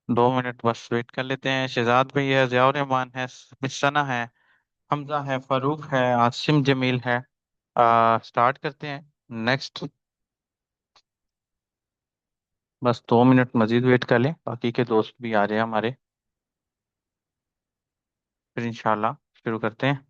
2 minute बस wait कर लेते हैं। शहजाद भाई है, जियाउर रहमान है, मिशना है, हमजा है, फारूक है, आसिम जमील है। स्टार्ट करते हैं। नेक्स्ट। बस 2 मिनट मजीद वेट कर लें, बाकी के दोस्त भी आ रहे हैं हमारे। फिर इंशाल्लाह शुरू करते हैं।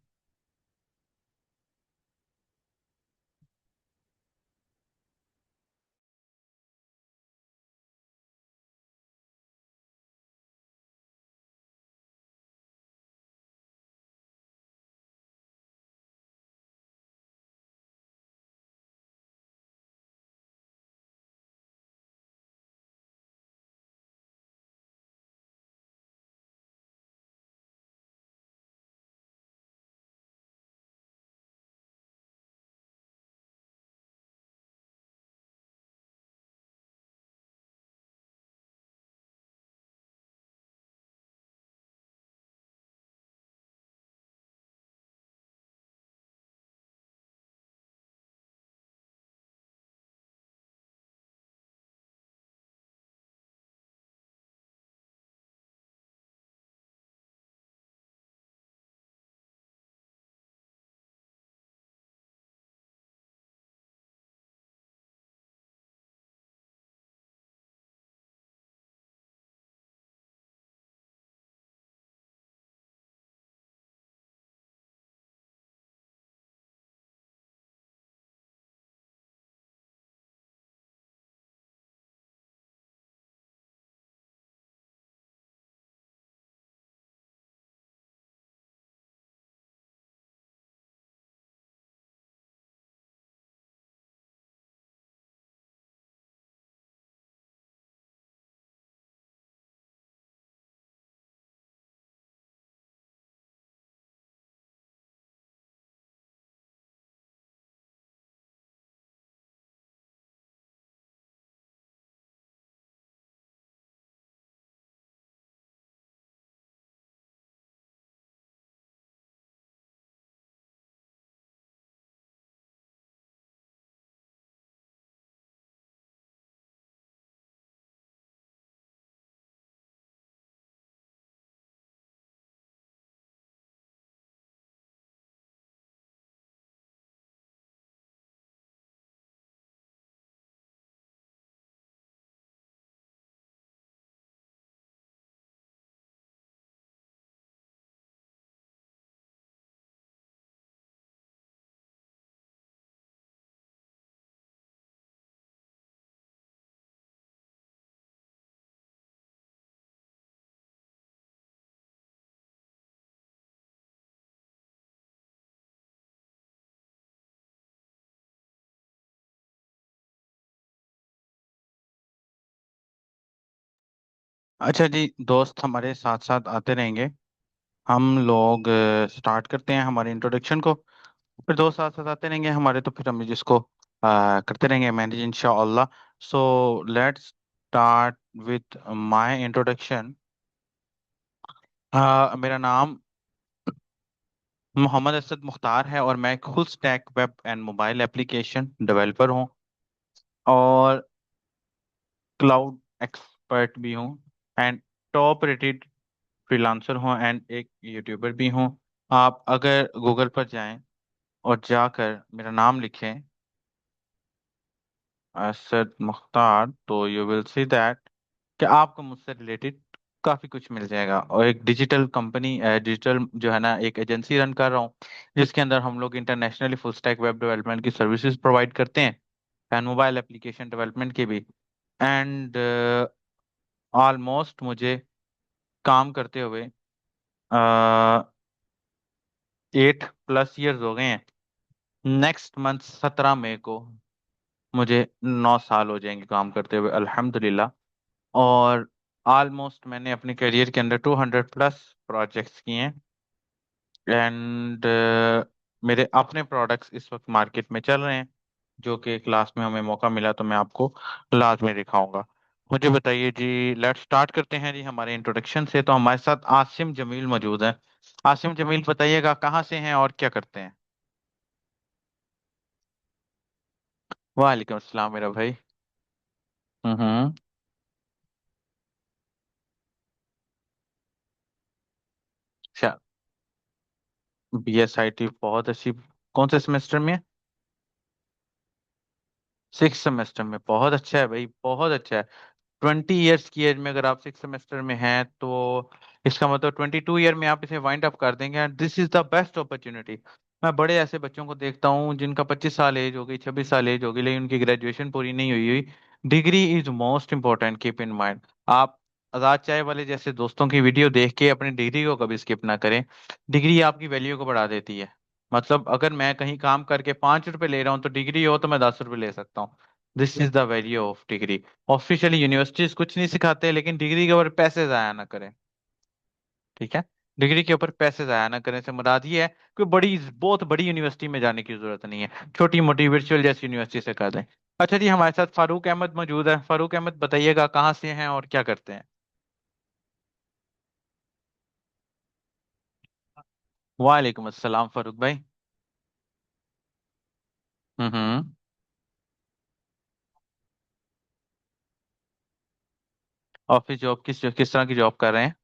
अच्छा जी, दोस्त हमारे साथ साथ आते रहेंगे। हम लोग स्टार्ट करते हैं हमारे इंट्रोडक्शन को। फिर दोस्त साथ साथ आते रहेंगे हमारे, तो फिर हम जिसको करते रहेंगे मैनेज इंशाअल्लाह। So let's start with my introduction. मेरा नाम मोहम्मद असद मुख्तार है और मैं एक full stack web and mobile application developer हूँ, और क्लाउड एक्सपर्ट भी हूँ, एंड टॉप रेटेड फ्रीलांसर हूँ, एंड एक यूट्यूबर भी हूँ। आप अगर गूगल पर जाएं और जाकर मेरा नाम लिखें, असद मुख्तार, तो यू विल सी दैट कि आपको मुझसे रिलेटेड काफ़ी कुछ मिल जाएगा। और एक डिजिटल कंपनी, डिजिटल जो है ना, एक एजेंसी रन कर रहा हूँ, जिसके अंदर हम लोग internationally full stack web development की सर्विसेज प्रोवाइड करते हैं, एंड मोबाइल एप्लीकेशन डेवलपमेंट की भी। एंड ऑलमोस्ट मुझे काम करते हुए 8+ ईयर्स हो गए हैं। नेक्स्ट मंथ 17 मई को मुझे 9 साल हो जाएंगे काम करते हुए, अल्हम्दुलिल्लाह। और ऑलमोस्ट मैंने अपने करियर के अंदर 200+ प्रोजेक्ट्स किए हैं। एंड मेरे अपने प्रोडक्ट्स इस वक्त मार्केट में चल रहे हैं, जो कि क्लास में हमें मौका मिला तो मैं आपको लाजमी दिखाऊंगा। मुझे बताइए जी, लेट्स स्टार्ट करते हैं जी हमारे इंट्रोडक्शन से। तो हमारे साथ आसिम जमील मौजूद हैं। आसिम जमील, बताइएगा कहाँ से हैं और क्या करते हैं। वालेकुम अस्सलाम मेरा भाई। हम्म। BSIT बहुत अच्छी। कौन से सेमेस्टर में है? 6 सेमेस्टर में, बहुत अच्छा है भाई, बहुत अच्छा है। 20 ईयर्स की एज में अगर आप 6 सेमेस्टर में हैं तो इसका मतलब 22 ईयर में आप इसे वाइंड अप कर देंगे, and this is the best opportunity. मैं बड़े ऐसे बच्चों को देखता हूँ जिनका 25 साल एज हो गई, 26 साल एज हो गई, लेकिन उनकी ग्रेजुएशन पूरी नहीं हुई हुई। Degree is most important, keep in mind. आप आजाद चाय वाले जैसे दोस्तों की वीडियो देख के अपनी डिग्री को कभी स्किप ना करें। डिग्री आपकी वैल्यू को बढ़ा देती है। मतलब अगर मैं कहीं काम करके 5 रुपए ले रहा हूँ तो डिग्री हो तो मैं 10 रुपए ले सकता हूँ। This is the value of degree. Officially universities कुछ नहीं सिखाते, लेकिन डिग्री के ऊपर पैसे जाया ना करें। ठीक है। डिग्री के ऊपर पैसे जाया ना करें से मुराद ये है कि बड़ी बहुत बड़ी यूनिवर्सिटी में जाने की जरूरत नहीं है, छोटी मोटी वर्चुअल जैसी यूनिवर्सिटी से कर दें। अच्छा जी, हमारे साथ फारूक अहमद मौजूद है। फारूक अहमद बताइएगा कहाँ से हैं और क्या करते हैं? वालेकुम अस्सलाम फारूक भाई। हम्म। ऑफिस जॉब किस तरह की जॉब कर रहे हैं?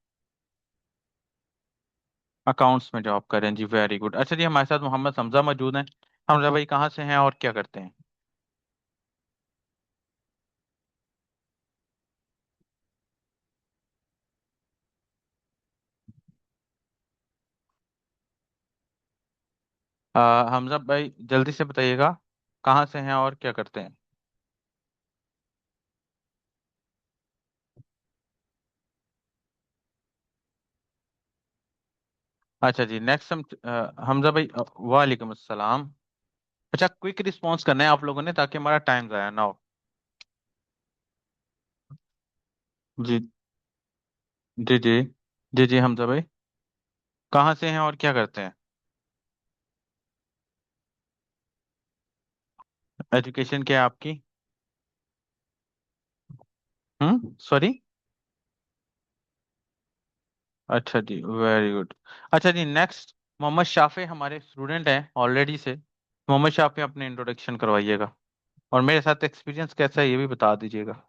अकाउंट्स में जॉब कर रहे हैं जी, वेरी गुड। अच्छा जी, हमारे साथ मोहम्मद हमजा मौजूद हैं। हमजा भाई कहाँ से हैं और क्या करते हैं? हमजा भाई जल्दी से बताइएगा कहाँ से हैं और क्या करते हैं? अच्छा जी, नेक्स्ट हम हमजा भाई वालेकुम अस्सलाम। अच्छा, क्विक रिस्पॉन्स करना है आप लोगों ने ताकि हमारा टाइम ज़ाया ना हो। जी जी जी। जी जी हमजा भाई, कहाँ से हैं और क्या करते हैं? एजुकेशन क्या है आपकी? सॉरी। अच्छा जी, वेरी गुड। अच्छा जी, नेक्स्ट मोहम्मद शाफे हमारे स्टूडेंट हैं ऑलरेडी से। मोहम्मद शाफे अपने इंट्रोडक्शन करवाइएगा, और मेरे साथ एक्सपीरियंस कैसा है ये भी बता दीजिएगा।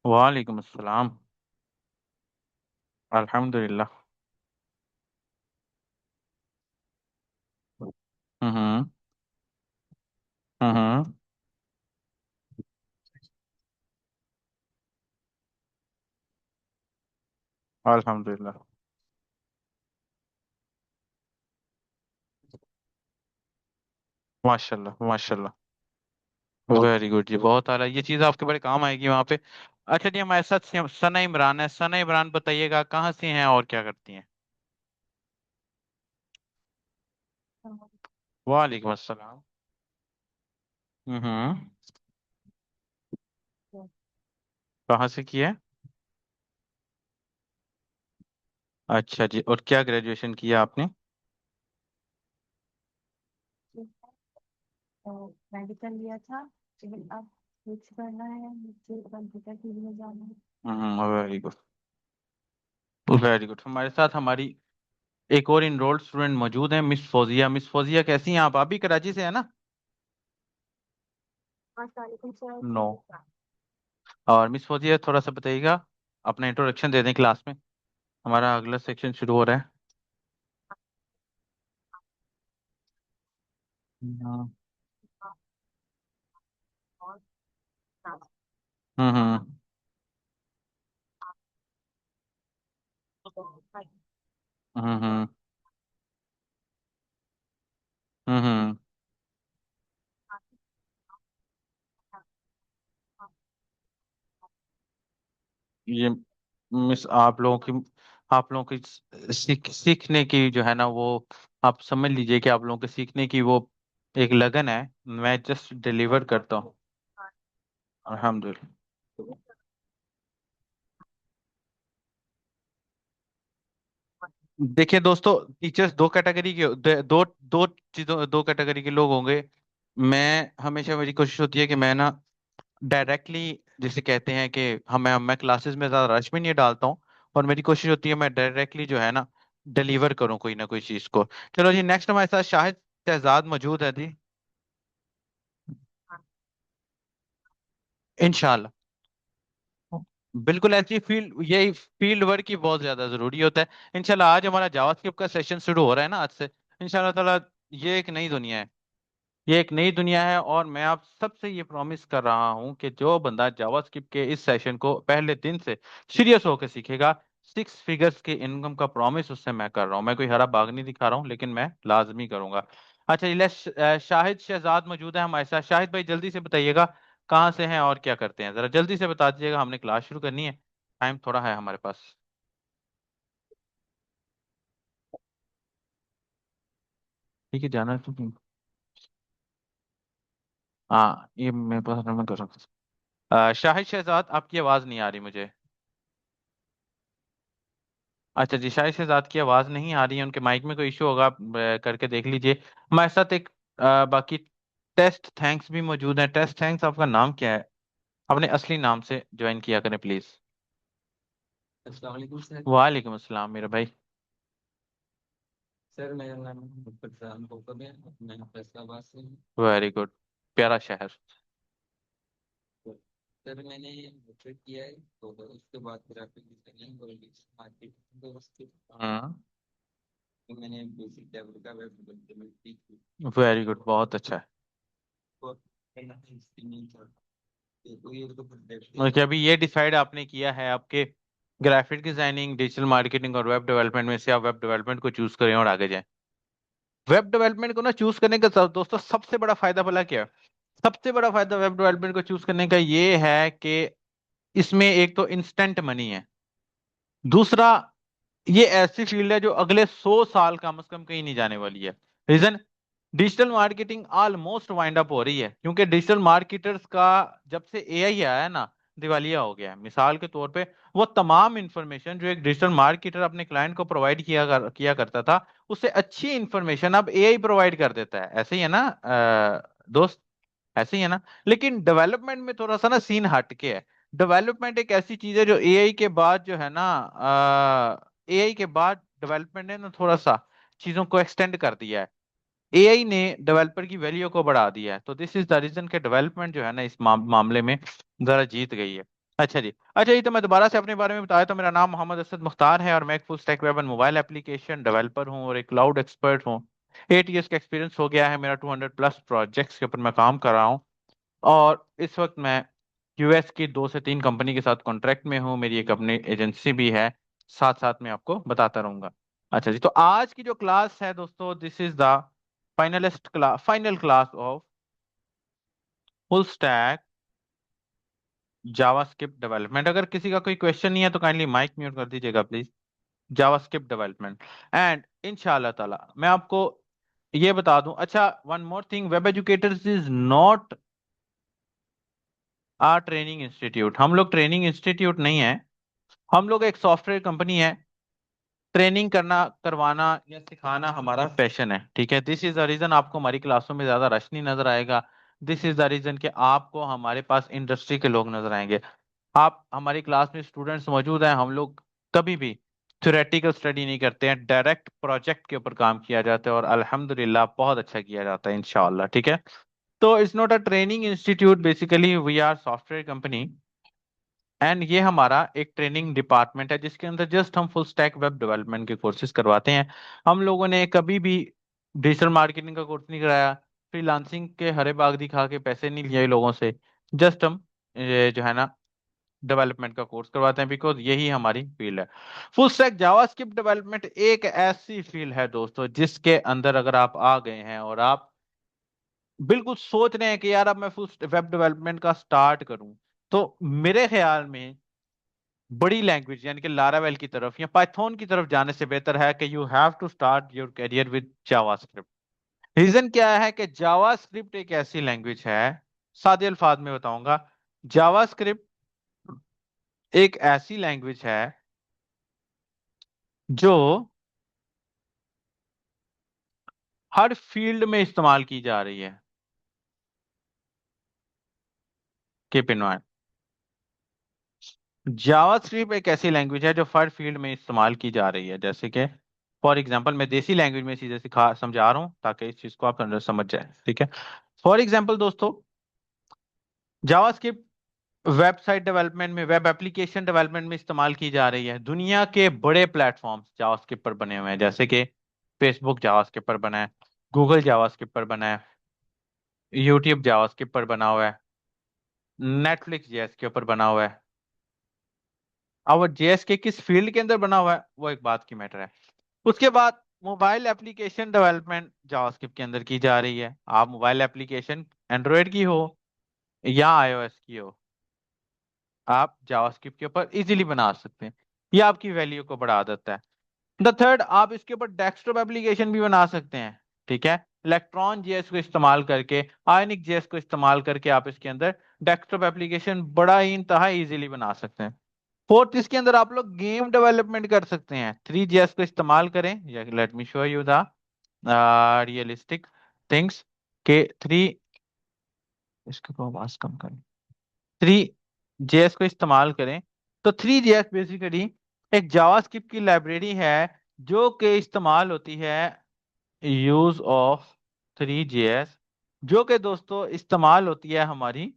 वालेकुम अस्सलाम। अल्हम्दुलिल्लाह। हम्म। हम्म। अल्हम्दुलिल्लाह। माशाल्लाह माशाल्लाह। वेरी गुड जी, बहुत आला, ये चीज़ आपके बड़े काम आएगी वहाँ पे। अच्छा जी, हमारे साथ सना इमरान है। सना इमरान बताइएगा कहाँ से हैं और क्या करती हैं? वालेकुम अस्सलाम। हम्म। कहाँ से किया है? अच्छा जी, और क्या ग्रेजुएशन किया आपने? मेडिकल लिया था, लेकिन अब स्विच करना है, मुझे कंप्यूटर फील्ड में जाना है। Very good. Very good. हमारे साथ हमारी एक और इनरोल्ड स्टूडेंट मौजूद है, मिस फौजिया। मिस फौजिया कैसी हैं आप भी कराची से है ना? वालेकुम सर, नो। और मिस फौजिया थोड़ा सा बताइएगा, अपना इंट्रोडक्शन दे दें क्लास में, हमारा अगला सेक्शन शुरू हो रहा है। हम्म हम्म। हम्म। हम्म। ये मिस आप लोगों की सीखने की जो है ना वो, आप समझ लीजिए कि आप लोगों के सीखने की वो एक लगन है। मैं जस्ट डिलीवर करता हूँ। अल्हम्दुलिल्लाह। देखिए दोस्तों, टीचर्स दो कैटेगरी के दो दो चीजों दो कैटेगरी के लोग होंगे। मैं हमेशा, मेरी कोशिश होती है कि मैं ना डायरेक्टली, जिसे कहते हैं कि मैं क्लासेस में ज्यादा रश भी नहीं डालता हूँ, और मेरी कोशिश होती है मैं डायरेक्टली जो है ना डिलीवर करूँ कोई ना कोई चीज को। चलो जी, नेक्स्ट हमारे साथ शाहिद शहजाद मौजूद है जी। इंशाल्लाह। बिल्कुल ऐसी फील्ड, यही फील्ड वर्क ही बहुत ज्यादा जरूरी होता है। इंशाल्लाह आज हमारा जावास्क्रिप्ट का सेशन शुरू हो रहा है ना आज से, इंशाल्लाह ताला। ये एक नई दुनिया है, ये एक नई दुनिया है, और मैं आप सबसे ये प्रॉमिस कर रहा हूं कि जो बंदा जावास्क्रिप्ट के इस सेशन को पहले दिन से सीरियस होकर सीखेगा, 6 फिगर्स की इनकम का प्रॉमिस उससे मैं कर रहा हूं। मैं कोई हरा बाग नहीं दिखा रहा हूं, लेकिन मैं लाजमी करूंगा। अच्छा, ये शाहिद शहजाद मौजूद है हमारे साथ। शाहिद भाई जल्दी से बताइएगा कहाँ से हैं और क्या करते हैं, जरा जल्दी से बता दीजिएगा, हमने क्लास शुरू करनी है, टाइम थोड़ा है हमारे पास। ठीक है, जाना है तो। हाँ, ये मेरे पास, मैं कर सकता हूँ। शाहिद शहजाद, आपकी आवाज नहीं आ रही मुझे। अच्छा जी, शायद शहजाद की आवाज नहीं आ रही है, उनके माइक में कोई इशू होगा, आप करके देख लीजिए। हमारे साथ एक बाकी टेस्ट थैंक्स भी मौजूद है। टेस्ट थैंक्स, आपका नाम क्या है? अपने असली नाम से ज्वाइन किया करें प्लीज। अस्सलाम वालेकुम सर। वालेकुम अस्सलाम मेरा भाई। सर मेरा नाम फरजान कोकब है, मैं फैसलाबाद से हूँ। वेरी गुड, प्यारा शहर। सर मैंने मैट्रिक किया है, तो उसके बाद ग्राफिक डिजाइनिंग और डिजिटल मार्केटिंग को उसके हाँ, तो मैंने बेसिक लेवल का वेब डेवलपमेंट सीखी वेरी गुड, बहुत अच्छा है। और करना नहीं चाहता। तो ये तो प्रोजेक्ट है। मतलब अभी ये डिसाइड आपने किया है आपके ग्राफिक डिजाइनिंग, डिजिटल मार्केटिंग और वेब डेवलपमेंट में से आप वेब डेवलपमेंट को चूज करें और आगे जाएं। वेब डेवलपमेंट को ना चूज करने का दोस्तों सबसे बड़ा फायदा भला क्या है? सबसे बड़ा फायदा वेब डेवलपमेंट को चूज करने का ये है कि इसमें एक तो इंस्टेंट मनी है। दूसरा, ये ऐसी फील्ड है जो अगले 100 साल कम से कम कहीं नहीं जाने वाली है। Reason, digital marketing almost wind up हो रही है, क्योंकि डिजिटल मार्केटर्स का जब से एआई आया है ना, दिवालिया हो गया है। मिसाल के तौर पे वो तमाम इंफॉर्मेशन जो एक डिजिटल मार्केटर अपने क्लाइंट को प्रोवाइड किया करता था, उससे अच्छी इंफॉर्मेशन अब एआई प्रोवाइड कर देता है। ऐसे ही है ना दोस्त? ऐसे ही है ना? लेकिन डेवलपमेंट में थोड़ा सा ना सीन हटके है। डेवलपमेंट एक ऐसी चीज है जो एआई के बाद जो है ना, एआई के बाद डेवलपमेंट ने ना थोड़ा सा चीजों को एक्सटेंड कर दिया है। एआई ने डेवलपर की वैल्यू को बढ़ा दिया है, तो दिस इज द रीजन के डेवलपमेंट जो है ना इस मामले में जरा जीत गई है। अच्छा जी, अच्छा जी, तो मैं दोबारा से अपने बारे में बताया तो मेरा नाम मोहम्मद असद मुख्तार है, और मैं एक full stack web and mobile application developer हूँ और एक क्लाउड एक्सपर्ट हूँ। 8 इयर्स का एक्सपीरियंस हो गया है मेरा, 200+ प्रोजेक्ट्स के ऊपर मैं काम कर रहा हूँ। और इस वक्त मैं यूएस की 2 से 3 कंपनी के साथ कॉन्ट्रैक्ट में हूँ, मेरी एक अपनी एजेंसी भी है। साथ साथ में आपको बताता रहूंगा। अच्छा जी, तो आज की जो क्लास है दोस्तों, this is the final class of full stack JavaScript development. अगर किसी का कोई क्वेश्चन नहीं है तो काइंडली माइक म्यूट कर दीजिएगा प्लीज। जावास्क्रिप्ट डेवलपमेंट, एंड इंशाल्लाह ताला मैं आपको ये बता दूं। अच्छा, one more thing, web educators is not a training institute. हम लोग ट्रेनिंग इंस्टीट्यूट नहीं है, हम लोग एक सॉफ्टवेयर कंपनी है। ट्रेनिंग करना, करवाना या सिखाना हमारा पैशन है, ठीक है। दिस इज द रीजन आपको हमारी क्लासों में ज्यादा रश नहीं नजर आएगा। दिस इज द रीजन कि आपको हमारे पास इंडस्ट्री के लोग नजर आएंगे। आप हमारी क्लास में स्टूडेंट्स मौजूद हैं, हम लोग कभी भी थ्योरेटिकल स्टडी नहीं करते हैं, डायरेक्ट प्रोजेक्ट के ऊपर काम किया जाता है, और अल्हम्दुलिल्लाह बहुत अच्छा किया जाता है इंशाअल्लाह, ठीक है। तो it's not a training institute, basically we are software company, and ये हमारा एक ट्रेनिंग डिपार्टमेंट है जिसके अंदर जस्ट हम फुल स्टैक वेब डेवलपमेंट के कोर्सेज करवाते हैं। हम लोगों ने कभी भी डिजिटल मार्केटिंग का कोर्स नहीं कराया, फ्रीलांसिंग के हरे बाग दिखा के पैसे नहीं लिए लोगों से। जस्ट हम ये जो है ना डेवलपमेंट का कोर्स करवाते हैं, बिकॉज यही हमारी फील्ड है। फुल स्टैक जावास्क्रिप्ट डेवलपमेंट एक ऐसी फील्ड है दोस्तों जिसके अंदर अगर आप आ गए हैं और आप बिल्कुल सोच रहे हैं कि यार अब मैं फुल वेब डेवलपमेंट का स्टार्ट करूं, तो मेरे ख्याल में बड़ी लैंग्वेज यानी कि लारावेल की तरफ या पाइथन की तरफ जाने से बेहतर है कि you have to start your career with JavaScript. Reason क्या है कि जावास्क्रिप्ट एक ऐसी लैंग्वेज है, सादे अल्फाज में बताऊंगा, जावास्क्रिप्ट एक ऐसी लैंग्वेज है जो हर फील्ड में इस्तेमाल की जा रही है। कीप इन माइंड, जावास्क्रिप्ट एक ऐसी लैंग्वेज है जो हर फील्ड में इस्तेमाल की जा रही है। जैसे कि फॉर एग्जांपल, मैं देसी लैंग्वेज में सीधे सिखा समझा रहा हूँ ताकि इस चीज को आप अंदर समझ जाए, ठीक है। फॉर एग्जांपल दोस्तों, जावास्क्रिप्ट वेबसाइट डेवलपमेंट में, वेब एप्लीकेशन डेवलपमेंट में इस्तेमाल की जा रही है। दुनिया के बड़े प्लेटफॉर्म्स जावास्क्रिप्ट पर बने हुए हैं, जैसे कि फेसबुक जावास्क्रिप्ट पर बना है, गूगल जावास्क्रिप्ट पर बना है, यूट्यूब जावास्क्रिप्ट पर बना हुआ है, नेटफ्लिक्स जेएस के ऊपर बना हुआ है। अब वो जेएस के किस फील्ड के अंदर बना हुआ है वो एक बात की मैटर है। उसके बाद मोबाइल एप्लीकेशन डेवलपमेंट जावास्क्रिप्ट के अंदर की जा रही है। आप मोबाइल एप्लीकेशन एंड्रॉयड की हो या आईओएस की हो, आप जावास्क्रिप्ट के ऊपर इजीली बना सकते हैं। ये आपकी वैल्यू को बढ़ा देता है। द थर्ड, आप इसके ऊपर डेस्कटॉप एप्लीकेशन भी बना सकते हैं। ठीक है, इलेक्ट्रॉन जेएस को इस्तेमाल करके, आयनिक जेएस को इस्तेमाल करके आप इसके अंदर डेस्कटॉप एप्लीकेशन बड़ा ही इंतहा इजीली बना सकते हैं। फोर्थ, इसके अंदर आप लोग गेम डेवलपमेंट कर सकते हैं। 3GS को इस्तेमाल करें, let me show you the realistic things के थ्री, इसको आवाज कम करें, 3JS को इस्तेमाल करें। तो 3JS बेसिकली एक जावास्क्रिप्ट की लाइब्रेरी है जो कि इस्तेमाल होती है यूज ऑफ 3JS, जो कि दोस्तों इस्तेमाल होती है हमारी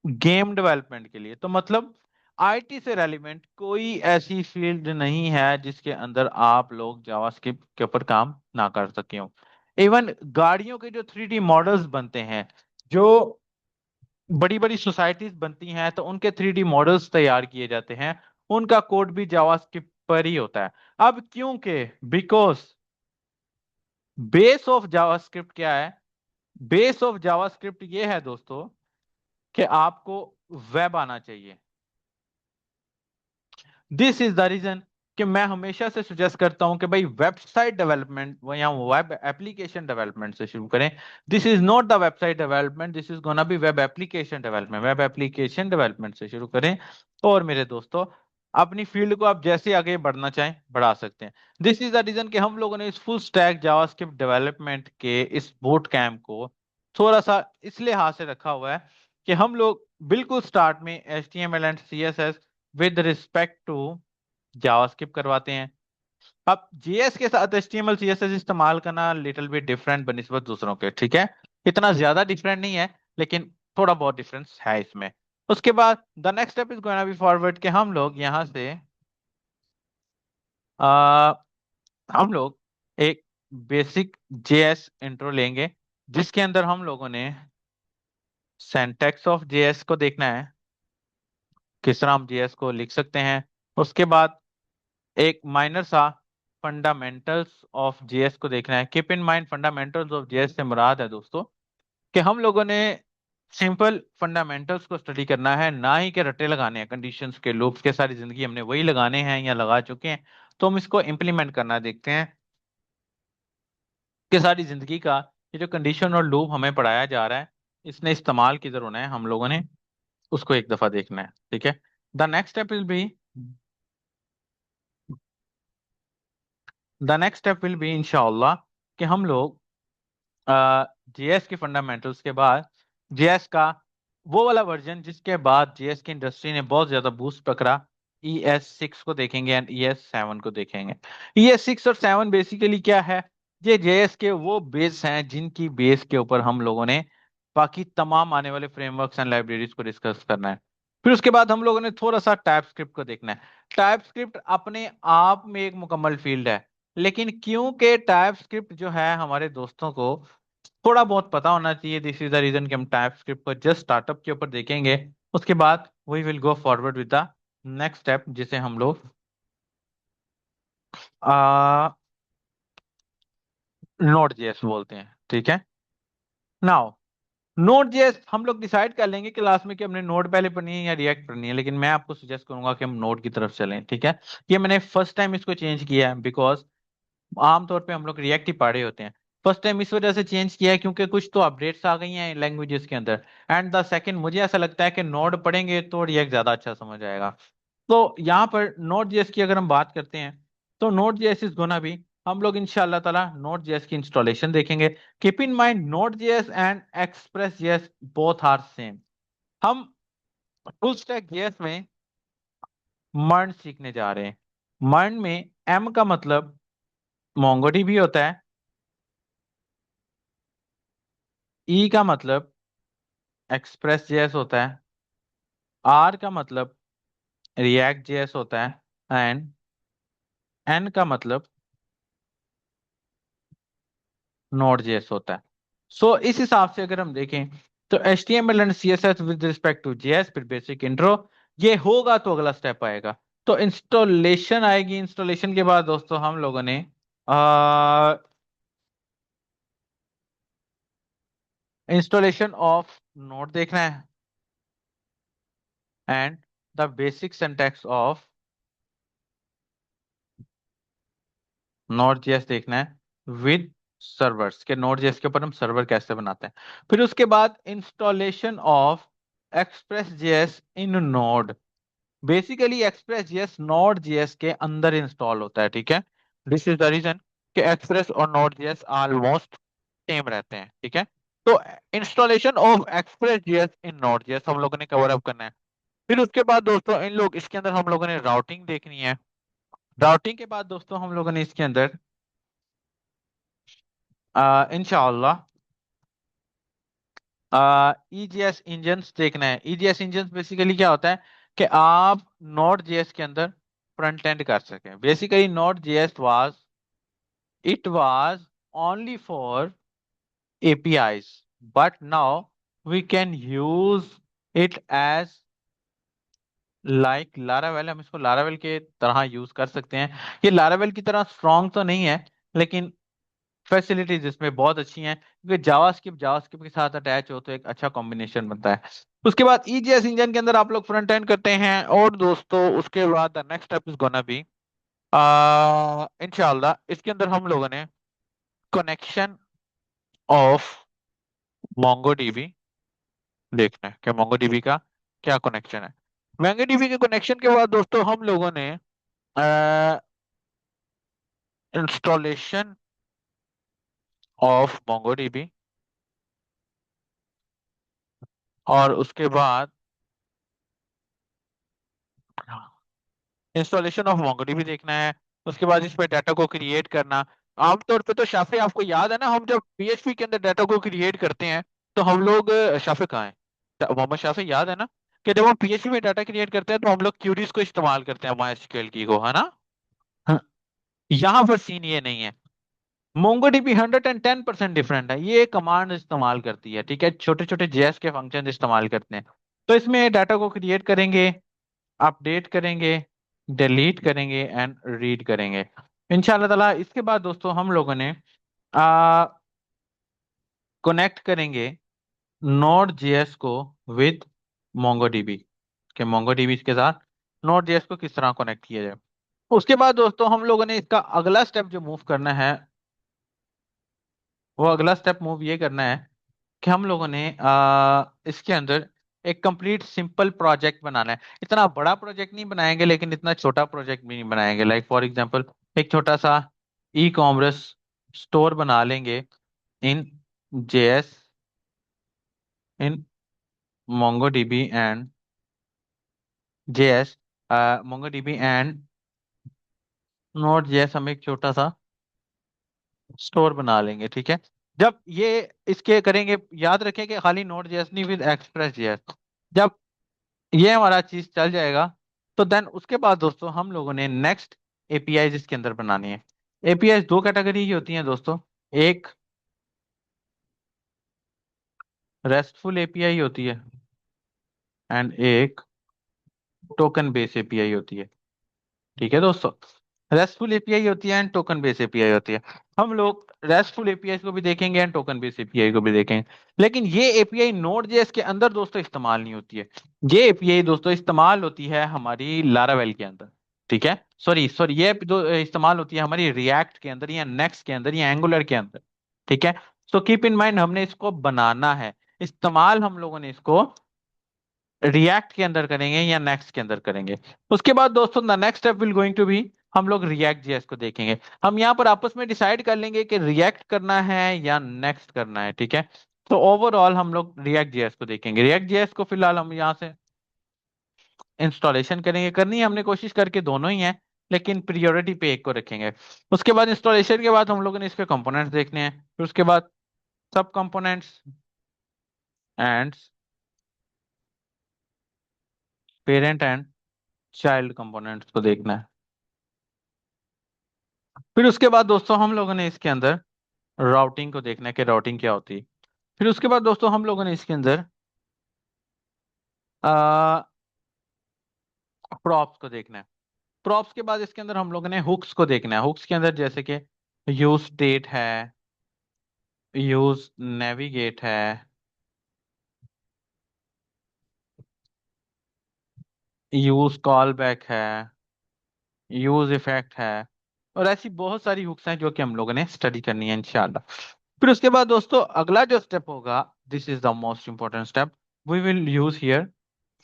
गेम डेवलपमेंट के लिए। तो मतलब आईटी से रेलिवेंट कोई ऐसी फील्ड नहीं है जिसके अंदर आप लोग जावास्क्रिप्ट के ऊपर काम ना कर सके हो। इवन गाड़ियों के जो 3D मॉडल्स बनते हैं, जो बड़ी बड़ी सोसाइटीज बनती हैं, तो उनके 3D मॉडल्स तैयार किए जाते हैं, उनका कोड भी जावास्क्रिप्ट पर ही होता है। अब क्योंकि बिकॉज बेस ऑफ जावास्क्रिप्ट क्या है, बेस ऑफ जावास्क्रिप्ट ये है दोस्तों कि आपको वेब आना चाहिए। दिस इज द रीजन कि मैं हमेशा से सजेस्ट करता हूं कि भाई वेबसाइट डेवलपमेंट या वेब एप्लीकेशन डेवलपमेंट से शुरू करें। This is not the website development, this is gonna B web application development. Web application development से शुरू करें, और मेरे दोस्तों अपनी फील्ड को आप जैसे आगे बढ़ना चाहें बढ़ा सकते हैं। दिस इज द रीजन कि हम लोगों ने इस फुल स्टैक जावास्क्रिप्ट डेवलपमेंट के इस बूट कैंप को थोड़ा सा इसलिए हाथ से रखा हुआ है कि हम लोग बिल्कुल स्टार्ट में HTML and CSS with respect to JavaScript करवाते हैं। अब जेएस के साथ HTML CSS इस्तेमाल करना लिटिल बिट डिफरेंट बनिस्बत दूसरों के, ठीक है, इतना ज्यादा डिफरेंट नहीं है, लेकिन थोड़ा बहुत डिफरेंस है इसमें। उसके बाद the next step is going be forward कि हम लोग यहाँ से आ, हम लोग एक बेसिक जेएस इंट्रो लेंगे, जिसके अंदर हम लोगों ने सिंटैक्स ऑफ जेएस को देखना है, किस तरह हम जेएस को लिख सकते हैं। उसके बाद एक माइनर सा फंडामेंटल्स ऑफ जेएस को देखना है। Keep in mind, fundamentals of JS से मुराद है दोस्तों कि हम लोगों ने सिंपल फंडामेंटल्स को स्टडी करना है, ना ही कि रट्टे लगाने हैं कंडीशंस के, लूप्स के, सारी जिंदगी हमने वही लगाने हैं या लगा चुके हैं। तो हम इसको इम्प्लीमेंट करना देखते हैं कि सारी जिंदगी का ये जो कंडीशन और लूप हमें पढ़ाया जा रहा है, इसने इस्तेमाल किधर होना है, हम लोगों ने उसको एक दफा देखना है। ठीक है, the next step will be the next step will be इंशाल्लाह कि हम लोग जेएस के फंडामेंटल्स के बाद जेएस का वो वाला वर्जन जिसके बाद जेएस की इंडस्ट्री ने बहुत ज्यादा बूस्ट पकड़ा, ES6 को देखेंगे एंड ES7 को देखेंगे। ES6 और 7 बेसिकली क्या है, ये जेएस के वो बेस हैं जिनकी बेस के ऊपर हम लोगों ने बाकी तमाम आने वाले फ्रेमवर्क्स एंड लाइब्रेरीज को डिस्कस करना है। फिर उसके बाद हम लोगों ने थोड़ा सा टाइपस्क्रिप्ट को देखना है। टाइपस्क्रिप्ट अपने आप में एक मुकम्मल फील्ड है, लेकिन क्योंकि टाइपस्क्रिप्ट जो है हमारे दोस्तों को थोड़ा बहुत पता होना चाहिए, दिस इज द रीजन कि हम टाइपस्क्रिप्ट को जस्ट स्टार्टअप के ऊपर देखेंगे। उसके बाद we will go forward with the next step, जिसे हम लोग नोड जेएस बोलते हैं। ठीक है, नाउ नोड जेएस हम लोग डिसाइड कर लेंगे क्लास में कि हमने नोड पहले पढ़नी है या रिएक्ट पढ़नी है, लेकिन मैं आपको सजेस्ट करूंगा कि हम नोड की तरफ चलें। ठीक है, ये मैंने फर्स्ट टाइम इसको चेंज किया है बिकॉज आमतौर पे हम लोग रिएक्ट ही पढ़े होते हैं। फर्स्ट टाइम इस वजह से चेंज किया है क्योंकि कुछ तो अपडेट्स आ गई हैं लैंग्वेजेस के अंदर, एंड द सेकंड मुझे ऐसा लगता है कि नोड पढ़ेंगे तो रिएक्ट ज्यादा अच्छा समझ आएगा। तो यहाँ पर नोड जेएस की अगर हम बात करते हैं, तो नोड जेएस इज गोना भी, हम लोग इंशाल्लाह ताला नोड जेएस की इंस्टॉलेशन देखेंगे। Keep in mind Node JS and Express JS both are same. हम फुल स्टैक जेएस में मर्न सीखने जा रहे हैं। मर्न में एम का मतलब मोंगोडीबी होता है, ई का मतलब एक्सप्रेस जेएस होता है, आर का मतलब रिएक्ट जेएस होता है, एंड एन का मतलब नोड जेएस होता है। सो इस हिसाब से अगर हम देखें तो H T M L and C S S with respect to JS, फिर बेसिक इंट्रो, ये होगा तो अगला स्टेप आएगा। तो इंस्टॉलेशन आएगी। इंस्टॉलेशन के बाद दोस्तों हम लोगों ने इंस्टॉलेशन ऑफ नोड देखना है and the basic syntax of node JS देखना है विद सर्वर्स के, नोड जेएस के ऊपर हम सर्वर कैसे बनाते हैं। फिर उसके बाद installation of express JS in node. Basically express JS node JS के अंदर इंस्टॉल होता है, ठीक है। दिस इज द रीजन कि एक्सप्रेस और नोड जेएस ऑलमोस्ट सेम रहते हैं, ठीक है। तो installation of express JS in node JS हम लोगों ने कवर अप करना है। फिर उसके बाद दोस्तों इन लोग इसके अंदर हम लोगों ने राउटिंग देखनी है। राउटिंग के बाद दोस्तों हम लोगों ने इसके अंदर इंशाल्लाह ईजीएस इंजन्स देखना है। ईजीएस इंजन्स बेसिकली क्या होता है कि आप नोड जेएस के अंदर फ्रंट एंड कर सकें। Basically Node JS was it was only for APIs, but now we can use it as like Laravel. हम इसको लारावेल के तरह यूज कर सकते हैं। ये लारावेल की तरह स्ट्रॉन्ग तो नहीं है, लेकिन फैसिलिटीज इसमें बहुत अच्छी हैं, क्योंकि जावास्क्रिप्ट के साथ अटैच हो तो एक अच्छा कॉम्बिनेशन बनता है। उसके बाद ईजीएस इंजन के अंदर आप लोग फ्रंट एंड करते हैं, और दोस्तों उसके बाद the next step is gonna B इंशाल्लाह इसके अंदर हम लोगों ने कनेक्शन ऑफ मोंगोडीबी देखना है कि मोंगोडीबी का क्या कनेक्शन है। मोंगोडीबी के कनेक्शन के बाद दोस्तों हम लोगों ने इंस्टॉलेशन ऑफ मोंगोडीबी, और उसके बाद इंस्टॉलेशन ऑफ मोंगोडीबी देखना है। उसके बाद इस पे डाटा को क्रिएट करना। आमतौर पे तो शाफे आपको याद है ना, हम जब पीएचपी के अंदर डाटा को क्रिएट करते हैं तो हम लोग शाफे कहाँ है, मोहम्मद शाफे याद है ना, कि जब हम पीएचपी में डाटा क्रिएट करते हैं तो हम लोग क्यूरीज को इस्तेमाल करते हैं, माइस्क्यूएल की को, है ना। हाँ, यहाँ पर सीन ये नहीं है। मोंगोडीबी 110% डिफरेंट है। ये कमांड इस्तेमाल करती है, ठीक है, छोटे छोटे जेएस के फंक्शन इस्तेमाल करते हैं। तो इसमें डाटा को क्रिएट करेंगे, अपडेट करेंगे, डिलीट करेंगे एंड रीड करेंगे इंशाल्लाह ताला। इसके बाद दोस्तों हम लोगों ने कनेक्ट करेंगे नोड जेएस को विद मोंगोडीबी, के मोंगोडीबी के साथ नोड जेएस को किस तरह कनेक्ट किया जाए। उसके बाद दोस्तों हम लोगों ने इसका अगला स्टेप जो मूव करना है, वो अगला स्टेप मूव ये करना है कि हम लोगों ने इसके अंदर एक कंप्लीट सिंपल प्रोजेक्ट बनाना है। इतना बड़ा प्रोजेक्ट नहीं बनाएंगे, लेकिन इतना छोटा प्रोजेक्ट भी नहीं बनाएंगे। लाइक फॉर एग्जांपल एक छोटा सा ई कॉमर्स स्टोर बना लेंगे in JS, in MongoDB and JS, MongoDB and Node JS. हम एक छोटा सा स्टोर बना लेंगे, ठीक है। जब ये इसके करेंगे, याद रखें कि खाली नोड जेएस नहीं, विद एक्सप्रेस जेएस। जब ये हमारा चीज चल जाएगा तो देन उसके बाद दोस्तों हम लोगों ने नेक्स्ट एपीआई इसके अंदर बनानी है। एपीआई दो कैटेगरी की होती हैं दोस्तों, एक रेस्टफुल एपीआई होती है एंड एक टोकन बेस एपीआई होती है, ठीक है दोस्तों। रेस्टफुल एपीआई होती है एंड टोकन बेस एपीआई होती है। हम लोग रेस्टफुल एपीआई को भी देखेंगे एंड टोकन बेस एपीआई को भी देखेंगे, लेकिन ये एपीआई नोड जेएस के अंदर दोस्तों इस्तेमाल नहीं होती है। ये एपीआई दोस्तों इस्तेमाल होती है हमारी लारावेल के अंदर, ठीक है। सॉरी सॉरी, ये दो इस्तेमाल होती है हमारी रिएक्ट के अंदर या नेक्स्ट के अंदर या एंगुलर के अंदर, ठीक है। सो कीप इन माइंड हमने इसको बनाना है, इस्तेमाल हम लोगों ने इसको रिएक्ट के अंदर करेंगे या नेक्स्ट के अंदर करेंगे। उसके बाद दोस्तों the next step will going to be, हम लोग रिएक्ट जेएस को देखेंगे। हम यहाँ पर आपस में डिसाइड कर लेंगे कि रिएक्ट करना है या नेक्स्ट करना है, ठीक है। तो ओवरऑल हम लोग रिएक्ट जेएस को देखेंगे। रिएक्ट जेएस को फिलहाल हम यहाँ से इंस्टॉलेशन करेंगे। करनी है हमने कोशिश करके दोनों ही है, लेकिन प्रियोरिटी पे एक को रखेंगे। उसके बाद इंस्टॉलेशन के बाद हम लोगों ने इसके कंपोनेंट्स देखने हैं, फिर उसके बाद सब components and parent and child components को देखना है। फिर उसके बाद दोस्तों हम लोगों ने इसके अंदर राउटिंग को देखना है कि राउटिंग क्या होती है। फिर उसके बाद दोस्तों हम लोगों ने इसके अंदर प्रॉप्स को देखना है। प्रॉप्स के बाद इसके अंदर हम लोगों ने हुक्स को देखना है। हुक्स के अंदर जैसे कि यूज स्टेट है, यूज नेविगेट है, यूज कॉल बैक है, यूज इफेक्ट है, और ऐसी बहुत सारी हुक्स हैं जो कि हम लोगों ने स्टडी करनी है इंशाल्लाह। फिर उसके बाद दोस्तों अगला जो स्टेप होगा, this is the most important step, we will use here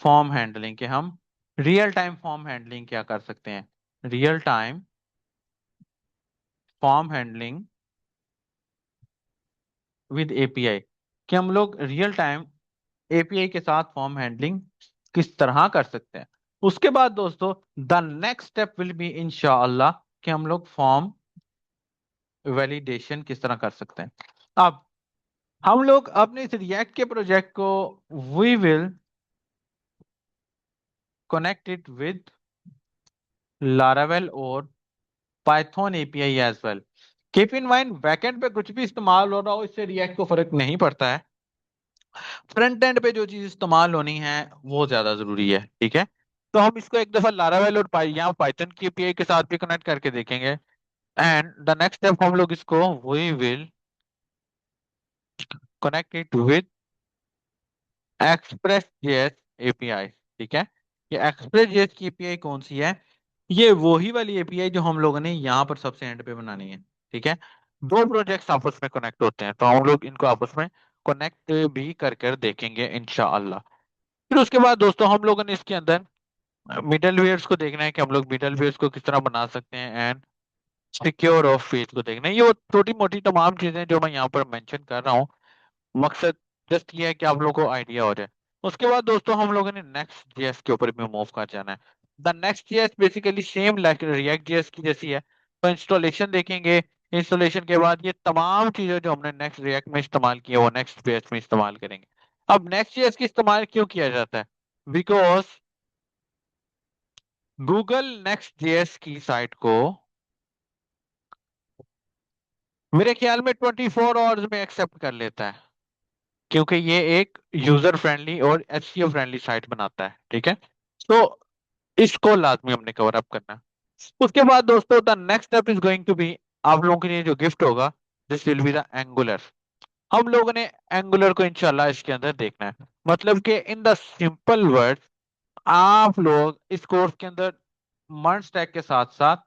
form handling, के हम रियल टाइम फॉर्म हैंडलिंग क्या कर सकते हैं। Real time form handling with API, कि हम लोग रियल टाइम एपीआई के साथ फॉर्म हैंडलिंग किस तरह कर सकते हैं। उसके बाद दोस्तों the next step will be इंशाअल्लाह कि हम लोग फॉर्म वैलिडेशन किस तरह कर सकते हैं। अब हम लोग अपने इस रिएक्ट के प्रोजेक्ट को we will connect it with Laravel और Python API as well. Keep in mind backend पे कुछ भी इस्तेमाल हो रहा हो इससे रिएक्ट को फर्क नहीं पड़ता है, फ्रंट एंड पे जो चीज इस्तेमाल होनी है वो ज्यादा जरूरी है। ठीक है, तो हम इसको एक दफा लारावेल और यहाँ पाइथन की एपीआई के साथ भी कनेक्ट करके देखेंगे। एंड द नेक्स्ट स्टेप हम लोग इसको we will connect it with Express JS API. ठीक है, ये एक्सप्रेस जेएस की एपीआई कौन सी है? ये वही वाली एपीआई जो हम लोगों ने यहाँ पर सबसे एंड पे बनानी है। ठीक है, दो प्रोजेक्ट्स आपस में कनेक्ट होते हैं तो हम लोग इनको आपस में कनेक्ट भी कर कर देखेंगे इंशाअल्लाह। फिर उसके बाद दोस्तों हम लोगों ने इसके अंदर मिडल वेयर्स को देखना है कि हम लोग मिडल वेयर्स को किस तरह बना सकते हैं, एंड सिक्योर ऑफ फेथ को देखना है। ये वो छोटी मोटी तमाम चीजें जो मैं यहाँ पर मेंशन कर रहा हूँ, मकसद जस्ट ये है कि आप लोगों को आइडिया हो जाए। उसके बाद दोस्तों हम लोगों ने नेक्स्ट जेएस के ऊपर भी मूव कर जाना है। The next JS basically same like react JS की जैसी है, तो इंस्टॉलेशन देखेंगे। इंस्टॉलेशन के बाद ये तमाम चीजें जो हमने नेक्स्ट रिएक्ट में इस्तेमाल की है वो नेक्स्ट जेएस में इस्तेमाल करेंगे। अब नेक्स्ट जेएस की इस्तेमाल क्यों किया जाता है? बिकॉज गूगल नेक्स्ट जेएस की साइट को मेरे ख्याल में 24 आवर्स में एक्सेप्ट कर लेता है, क्योंकि ये एक यूजर फ्रेंडली और एचसीओ फ्रेंडली साइट बनाता है। ठीक है, तो इसको लाजमी हमने कवर अप करना है। उसके बाद दोस्तों the next step is going to be, आप लोगों के लिए जो गिफ्ट होगा, this will be the Angular. हम लोगों ने एंगुलर को इंशाल्लाह इसके अंदर देखना है। मतलब कि इन द सिंपल वर्ड, आप लोग इस कोर्स के अंदर मर्ज स्टैक के साथ साथ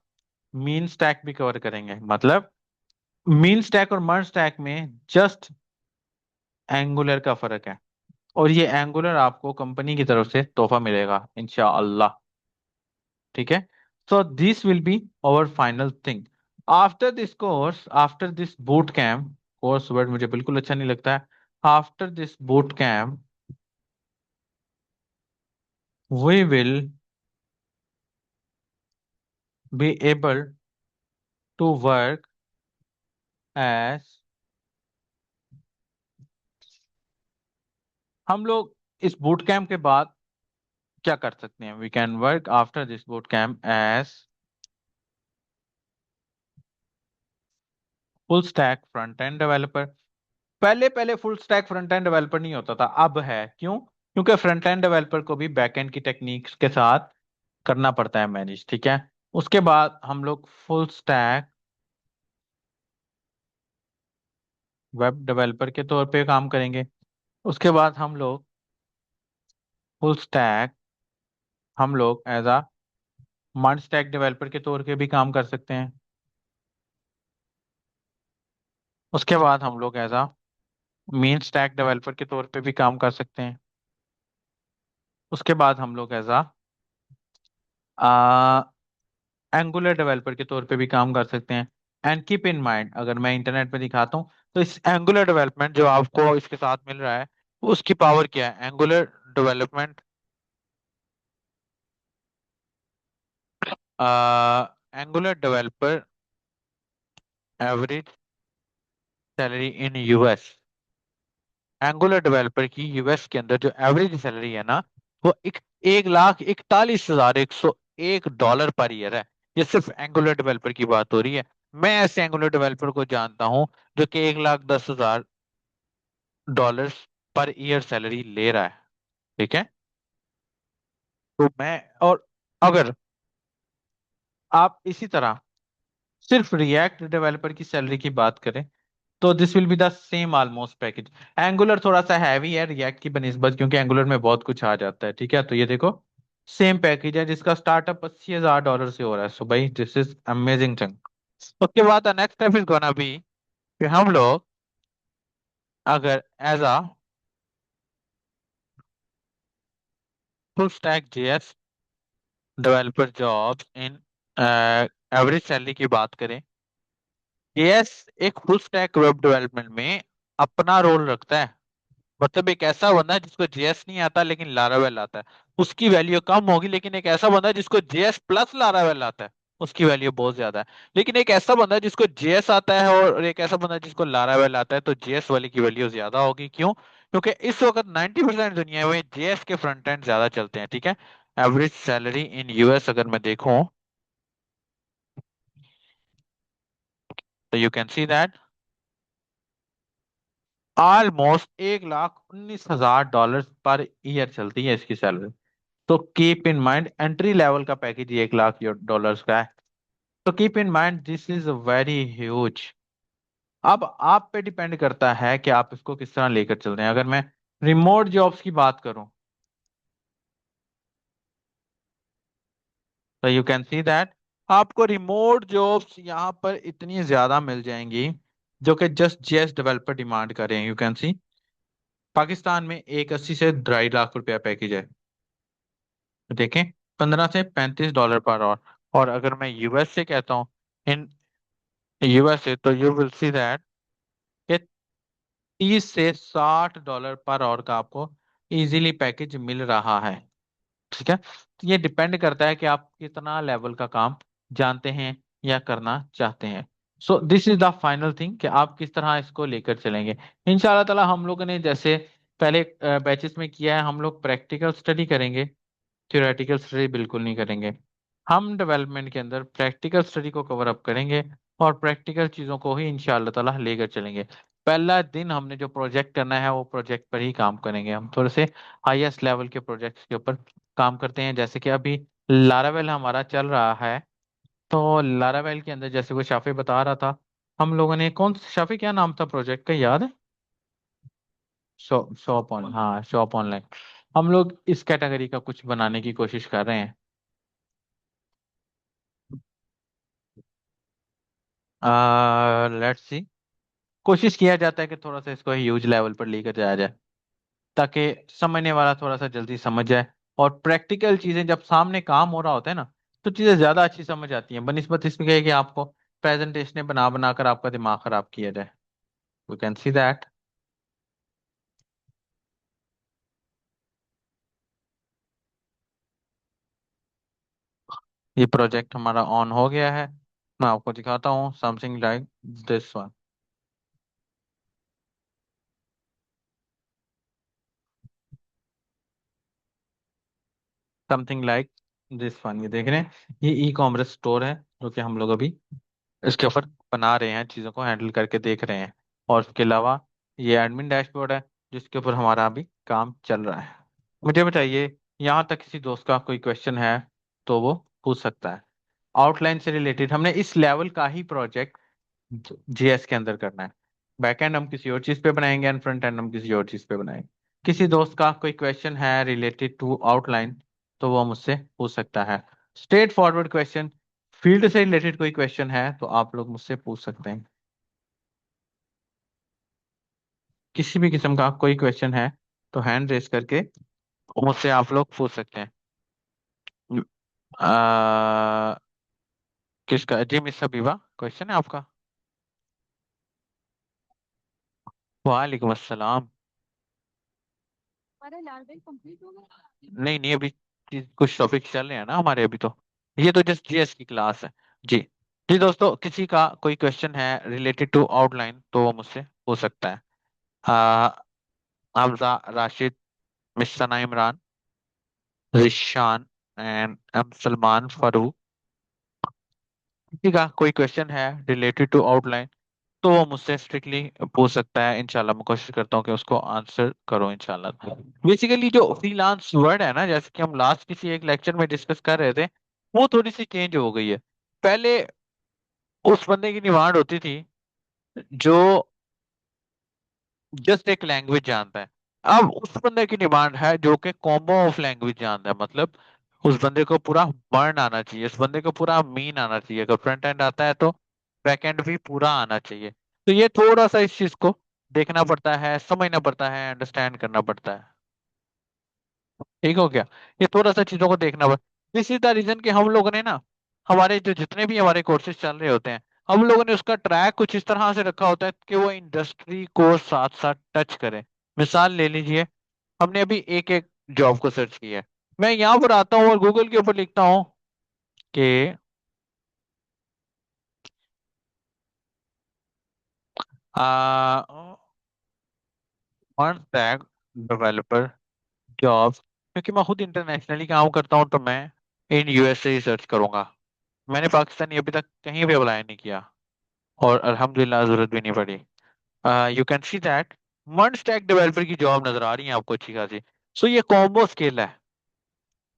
मीन स्टैक भी कवर करेंगे। मतलब मीन स्टैक और मर्ज स्टैक में जस्ट एंगुलर का फर्क है, और ये एंगुलर आपको कंपनी की तरफ से तोहफा मिलेगा इंशाअल्लाह। ठीक है, so this will be our final thing after this course, after this boot camp. Course word मुझे बिल्कुल अच्छा नहीं लगता है। After this boot camp we will be able to work as, हम लोग इस बूट कैम्प के बाद क्या कर सकते हैं? We can work after this boot camp as full stack front end developer. पहले पहले full stack front end developer नहीं होता था, अब है। क्यों? क्योंकि फ्रंट एंड डेवलपर को भी बैक एंड की टेक्निक्स के साथ करना पड़ता है मैनेज। ठीक है, उसके बाद हम लोग फुल स्टैक वेब डेवलपर के तौर पे काम करेंगे। उसके बाद फुल स्टैक हम लोग as a multi stack developer के तौर पे भी काम कर सकते हैं। उसके बाद हम लोग as a MEAN stack developer के तौर पे भी काम कर सकते हैं। उसके बाद हम लोग एज अ एंगुलर डेवलपर के तौर पे भी काम कर सकते हैं। एंड कीप इन माइंड, अगर मैं इंटरनेट पे दिखाता हूँ तो इस एंगुलर डेवलपमेंट जो आपको इसके साथ मिल रहा है, उसकी पावर क्या है? Angular development, angular developer average salary in US. Angular developer की यूएस के अंदर जो एवरेज सैलरी है ना, वो $1,41,101 पर ईयर है। ये सिर्फ एंगुलर डेवलपर की बात हो रही है। मैं ऐसे एंगुलर डेवलपर को जानता हूं जो कि $1,10,000 पर ईयर सैलरी ले रहा है। ठीक है। तो मैं, और अगर आप इसी तरह सिर्फ रिएक्ट डेवलपर की सैलरी की बात करें तो this will be the same almost package. Angular थोड़ा सा हैवी है रिएक्ट की बनिस्बत, क्योंकि एंगुलर में बहुत कुछ आ जाता है। ठीक है, तो ये देखो सेम पैकेज है जिसका स्टार्टअप $80,000 से हो रहा है। सो भाई दिस इज अमेजिंग थिंग। उसके बाद next step is gonna be कि हम लोग अगर as a full stack JS developer jobs in average salary की बात करें, जेएस एक फुल स्टैक वेब डेवलपमेंट में अपना रोल रखता है। मतलब एक ऐसा बंदा है जिसको जेएस नहीं आता लेकिन लारावेल आता है, उसकी वैल्यू कम होगी। लेकिन एक ऐसा बंदा है जिसको जेएस प्लस लारावेल आता है, उसकी वैल्यू बहुत ज्यादा है। लेकिन एक ऐसा बंदा है जिसको जेएस आता है और एक ऐसा बंदा है जिसको लारावेल आता है, तो जेएस वाले की वैल्यू ज्यादा होगी। क्यों? क्योंकि इस वक्त 90% दुनिया में जेएस के फ्रंट एंड ज्यादा चलते हैं। ठीक है। एवरेज सैलरी इन यूएस अगर मैं देखूं तो you can see that almost $1,19,000 per year चलती है इसकी सैलरी। तो keep in mind entry level का पैकेज $1,00,000 का है। तो keep in mind this is very huge. अब आप पे डिपेंड करता है कि आप इसको किस तरह लेकर चल रहे हैं। अगर मैं रिमोट जॉब्स की बात करूं तो यू कैन सी दैट आपको रिमोट जॉब्स यहाँ पर इतनी ज्यादा मिल जाएंगी जो कि जस्ट जेएस डेवलपर डिमांड कर रहे हैं। यू कैन सी पाकिस्तान में 180 से 2.5 लाख रुपया पैकेज है। देखें, $15 से $35 पर आवर। और अगर मैं यूएस से कहता हूँ, इन यूएसए, तो यू विल सी दैट कि 30 से $60 पर आवर का आपको इजीली पैकेज मिल रहा है। ठीक है, तो ये डिपेंड करता है कि आप कितना लेवल का काम जानते हैं या करना चाहते हैं। So this is the final thing कि आप किस तरह इसको लेकर चलेंगे। इंशाल्लाह ताला हम लोगों ने जैसे पहले बैचेस में किया है, हम लोग प्रैक्टिकल स्टडी करेंगे, थ्योरेटिकल स्टडी बिल्कुल नहीं करेंगे। हम डेवलपमेंट के अंदर प्रैक्टिकल स्टडी को कवर अप करेंगे और प्रैक्टिकल चीज़ों को ही इंशाअल्लाह ताला लेकर चलेंगे। पहला दिन हमने जो प्रोजेक्ट करना है वो प्रोजेक्ट पर ही काम करेंगे। हम थोड़े से हाईएस्ट लेवल के प्रोजेक्ट्स के ऊपर काम करते हैं, जैसे कि अभी लारावेल हमारा चल रहा है। तो लारावेल के अंदर जैसे वो शाफी बता रहा था, हम लोगों ने कौन शाफी क्या नाम था प्रोजेक्ट का, याद है? शॉप ऑन, हाँ शॉप ऑनलाइन। हम लोग इस कैटेगरी का कुछ बनाने की कोशिश कर रहे हैं। लेट्स सी, कोशिश किया जाता है कि थोड़ा सा इसको ह्यूज लेवल पर लेकर जाया जाए ताकि समझने वाला थोड़ा सा जल्दी समझ जाए। और प्रैक्टिकल चीजें जब सामने काम हो रहा होता है ना, तो चीजें ज्यादा अच्छी समझ आती हैं बनिस्बत इसमें क्या है कि आपको प्रेजेंटेशन बना बनाकर आपका दिमाग खराब किया जाए। We can see that. ये प्रोजेक्ट हमारा ऑन हो गया है। मैं आपको दिखाता हूँ something like this one. Something like this one, ये देख रहे हैं, ये ई कॉमर्स स्टोर है जो कि हम लोग अभी इसके ऊपर बना रहे हैं, चीज़ों को हैंडल करके देख रहे हैं। और उसके अलावा ये एडमिन डैशबोर्ड है जिसके ऊपर हमारा अभी काम चल रहा है। मुझे बताइए, यहाँ तक किसी दोस्त का कोई क्वेश्चन है तो वो पूछ सकता है। आउटलाइन से रिलेटेड हमने इस लेवल का ही प्रोजेक्ट जीएस के अंदर करना है। बैकएंड हम किसी और चीज़ पे बनाएंगे एंड फ्रंट एंड हम किसी और चीज़ पे बनाएंगे। किसी दोस्त का कोई क्वेश्चन है रिलेटेड टू आउटलाइन तो वो मुझसे पूछ सकता है। स्ट्रेट फॉरवर्ड क्वेश्चन, फील्ड से रिलेटेड कोई क्वेश्चन है तो आप लोग मुझसे पूछ सकते हैं। किसी भी किस्म का कोई क्वेश्चन है तो हैंड रेस करके मुझसे आप लोग पूछ सकते हैं। आ, किसका जी मिस हबीबा क्वेश्चन है आपका? वालेकुम अस्सलाम। हमारा लाल बेल कंप्लीट हो गया। नहीं नहीं, अभी कुछ टॉपिक चल रहे हैं ना हमारे अभी तो, ये तो जस्ट जीएस की क्लास है। जी। जी दोस्तों, किसी का कोई क्वेश्चन है रिलेटेड टू आउटलाइन तो वो मुझसे हो सकता है। आ, Hamza, Rashid, miss Sana Imran. Rishan and M Salman Farooq. ठीक है, कोई क्वेश्चन है रिलेटेड टू आउटलाइन तो वो मुझसे स्ट्रिक्टली पूछ सकता है। इंशाल्लाह मैं कोशिश करता हूँ कि उसको आंसर करो इंशाल्लाह। बेसिकली जो फ्रीलांस वर्ड है ना, जैसे कि हम लास्ट किसी एक लेक्चर में डिस्कस कर रहे थे, वो थोड़ी सी चेंज हो गई है। पहले उस बंदे की डिमांड होती थी जो जस्ट एक लैंग्वेज जानता है। अब उस बंदे की डिमांड है जो कि कॉम्बो ऑफ लैंग्वेज जानता है। मतलब उस बंदे को पूरा बर्न आना चाहिए, उस बंदे को पूरा मीन आना चाहिए। अगर फ्रंट एंड आता है तो बैक एंड भी पूरा आना चाहिए। तो ये थोड़ा सा इस चीज को देखना पड़ता है, समझना पड़ता है, अंडरस्टैंड करना पड़ता है। ठीक हो गया? ये थोड़ा सा चीजों को देखना पड़ता। दिस इज द रीजन कि हम लोगों ने ना, हमारे जो जितने भी हमारे कोर्सेज चल रहे होते हैं, हम लोगों ने उसका ट्रैक कुछ इस तरह से रखा होता है कि वो इंडस्ट्री को साथ साथ टच करे। मिसाल ले लीजिए, हमने अभी एक एक जॉब को सर्च किया है। मैं यहाँ पर आता हूँ और गूगल के ऊपर लिखता हूँ कि स्टैक डेवलपर जॉब, क्योंकि मैं खुद इंटरनेशनली काम करता हूँ तो मैं इन यूएसए ही सर्च करूंगा। मैंने पाकिस्तानी अभी तक कहीं भी अप्लाई नहीं किया और अल्हम्दुलिल्लाह जरूरत भी नहीं पड़ी। You can see that mud stack developer की जॉब नजर आ रही है आपको अच्छी खासी। सो ये कॉम्बो स्किल है।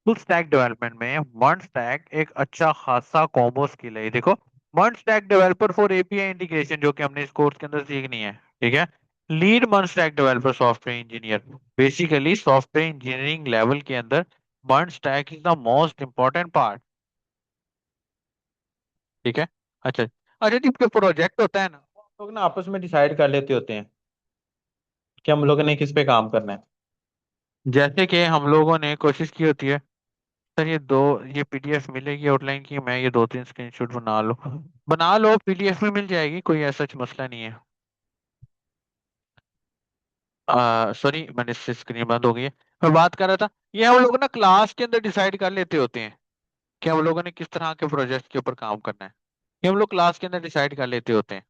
फुल स्टैक डेवलपमेंट में मड स्टैक एक अच्छा खासा कॉम्बो स्किल है। ये देखो, mud stack developer for API integration, जो कि हमने इस कोर्स के अंदर सीखनी है। ठीक है। Lead mud stack developer software engineer, basically software engineering level के अंदर mud stack is the most important part. ठीक है। अच्छा अच्छा जी, जो प्रोजेक्ट होता है ना, वो हम लोग ना आपस में डिसाइड कर लेते होते हैं कि हम लोगों ने किस पे काम करना है। जैसे कि हम लोगों ने कोशिश की होती है, सर ये पीडीएफ मिलेगी आउटलाइन की, मैं ये दो तीन स्क्रीनशॉट बना लो, पीडीएफ में मिल जाएगी, कोई ऐसा मसला नहीं है। सॉरी, मैंने इससे स्क्रीन बंद हो गई है। मैं बात कर रहा था, ये हम लोग ना क्लास के अंदर डिसाइड कर लेते होते हैं कि हम लोगों ने किस तरह के प्रोजेक्ट के ऊपर काम करना है। ये हम लोग क्लास के अंदर डिसाइड कर लेते होते हैं।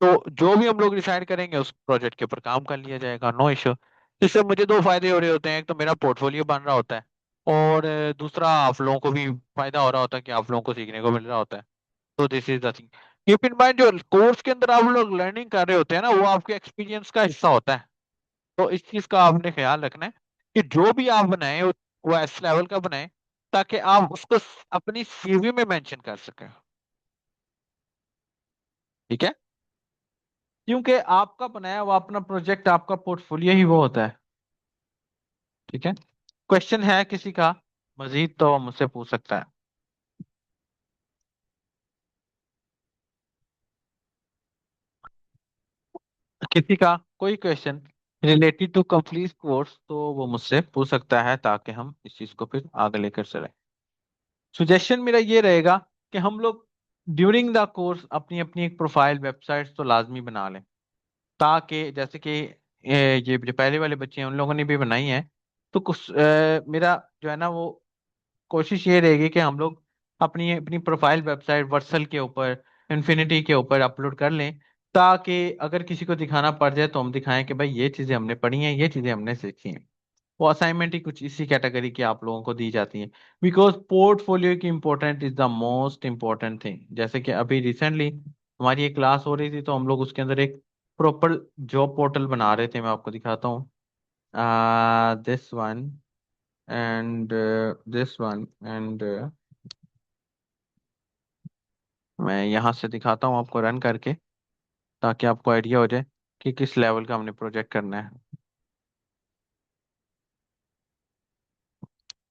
तो जो भी हम लोग डिसाइड करेंगे उस प्रोजेक्ट के ऊपर काम कर लिया जाएगा, नो इश्यू। इससे मुझे दो फायदे हो रहे होते हैं, एक तो मेरा पोर्टफोलियो बन रहा होता है, और दूसरा आप लोगों को भी फायदा हो रहा होता है कि आप लोगों को सीखने को मिल रहा होता है। तो this is the thing. Keep in mind, जो कोर्स के अंदर आप लोग लर्निंग कर रहे होते हैं ना, वो आपके एक्सपीरियंस का हिस्सा होता है। तो इस चीज का आपने ख्याल रखना है कि जो भी आप बनाए वो एस लेवल का बनाए, ताकि आप उसको अपनी सीवी में मेंशन कर सकें। ठीक है? क्योंकि आपका बनाया हुआ अपना प्रोजेक्ट, आपका पोर्टफोलियो ही वो होता है। ठीक है। क्वेश्चन है किसी का मजीद तो मुझसे पूछ सकता है। किसी का कोई question related to complete course तो वो मुझसे पूछ सकता है, ताकि हम इस चीज को फिर आगे लेकर चलें। सुजेशन मेरा ये रहेगा कि हम लोग ड्यूरिंग द कोर्स अपनी अपनी एक प्रोफाइल वेबसाइट तो लाजमी बना लें, ताकि जैसे कि ये जो पहले वाले बच्चे हैं उन लोगों ने भी बनाई है। तो कुछ मेरा जो है ना, वो कोशिश ये रहेगी कि हम लोग अपनी अपनी प्रोफाइल वेबसाइट वर्सल के ऊपर, इन्फिनिटी के ऊपर अपलोड कर लें, ताकि अगर किसी को दिखाना पड़ जाए तो हम दिखाएं कि भाई ये चीज़ें हमने पढ़ी हैं, ये चीज़ें हमने सीखी हैं। वो असाइनमेंट ही कुछ इसी कैटेगरी की आप लोगों को दी जाती है। बिकॉज पोर्टफोलियो की important is the most important thing. जैसे कि अभी रिसेंटली हमारी एक क्लास हो रही थी, तो हम लोग उसके अंदर एक प्रॉपर जॉब पोर्टल बना रहे थे। मैं आपको दिखाता हूँ, this one and this one and मैं यहाँ से दिखाता हूँ आपको रन करके, ताकि आपको आइडिया हो जाए कि किस लेवल का हमने प्रोजेक्ट करना है।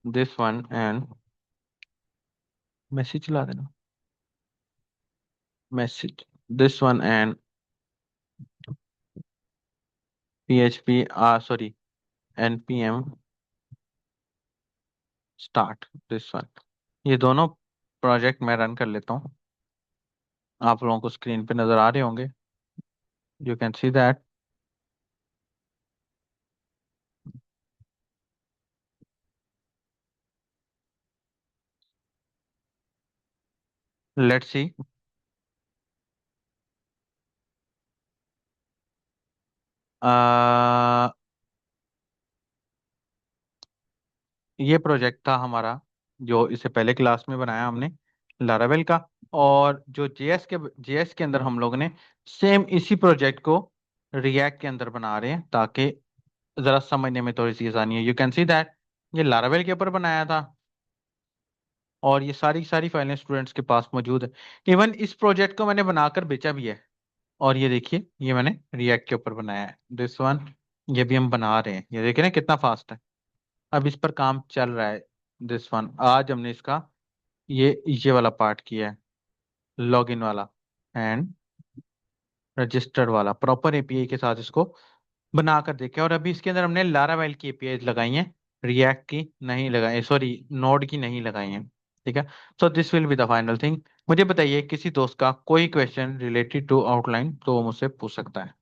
दिस वन एंड मैसेज चला देना, message, this one and PHP, sorry, NPM start, this one. ये दोनों प्रोजेक्ट मैं रन कर लेता हूँ। आप लोगों को स्क्रीन पे नजर आ रहे होंगे, you can see that. Let's see. ये प्रोजेक्ट था हमारा जो इससे पहले क्लास में बनाया हमने लारावेल का। और जो जेएस के अंदर हम लोग ने सेम इसी प्रोजेक्ट को रिएक्ट के अंदर बना रहे हैं, ताकि जरा समझने में थोड़ी सी आसानी है। यू कैन सी दैट ये लारावेल के ऊपर बनाया था, और ये सारी सारी फाइलें स्टूडेंट्स के पास मौजूद है। इवन इस प्रोजेक्ट को मैंने बनाकर बेचा भी है। और ये देखिए, ये मैंने रिएक्ट के ऊपर बनाया है, दिस वन। ये भी हम बना रहे हैं, ये देखिए ना कितना फास्ट है। अब इस पर काम चल रहा है, दिस वन। आज हमने इसका ये वाला पार्ट किया है, लॉगिन वाला एंड रजिस्टर वाला, प्रॉपर एपीआई के साथ इसको बनाकर देखे। और अभी इसके अंदर हमने लारावेल की एपीआई लगाई हैं, रिएक्ट की नहीं लगाई, सॉरी नोड की नहीं लगाई हैं। ठीक है, so this will be the final thing. मुझे बताइए, किसी दोस्त का कोई क्वेश्चन रिलेटेड टू आउटलाइन तो वो मुझसे पूछ सकता है।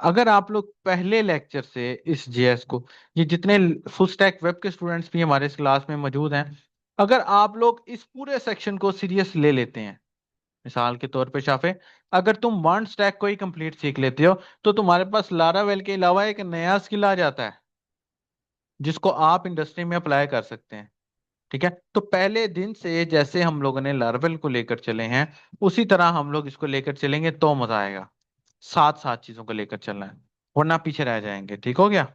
अगर आप लोग पहले लेक्चर से इस जेएस को, ये जितने फुल स्टैक वेब के स्टूडेंट्स भी हमारे इस क्लास में मौजूद हैं, अगर आप लोग इस पूरे सेक्शन को सीरियस ले लेते हैं, मिसाल के तौर पे शाफे, अगर तुम वन स्टैक को ही कंप्लीट सीख लेते हो, तो तुम्हारे पास लारावेल के अलावा एक नया स्किल आ जाता है जिसको आप इंडस्ट्री में अप्लाई कर सकते हैं। ठीक है, तो पहले दिन से जैसे हम लोगों ने लारावेल को लेकर चले हैं, उसी तरह हम लोग इसको लेकर चलेंगे तो मजा आएगा। साथ साथ चीजों को लेकर चलना है, वरना पीछे रह जाएंगे। ठीक हो गया।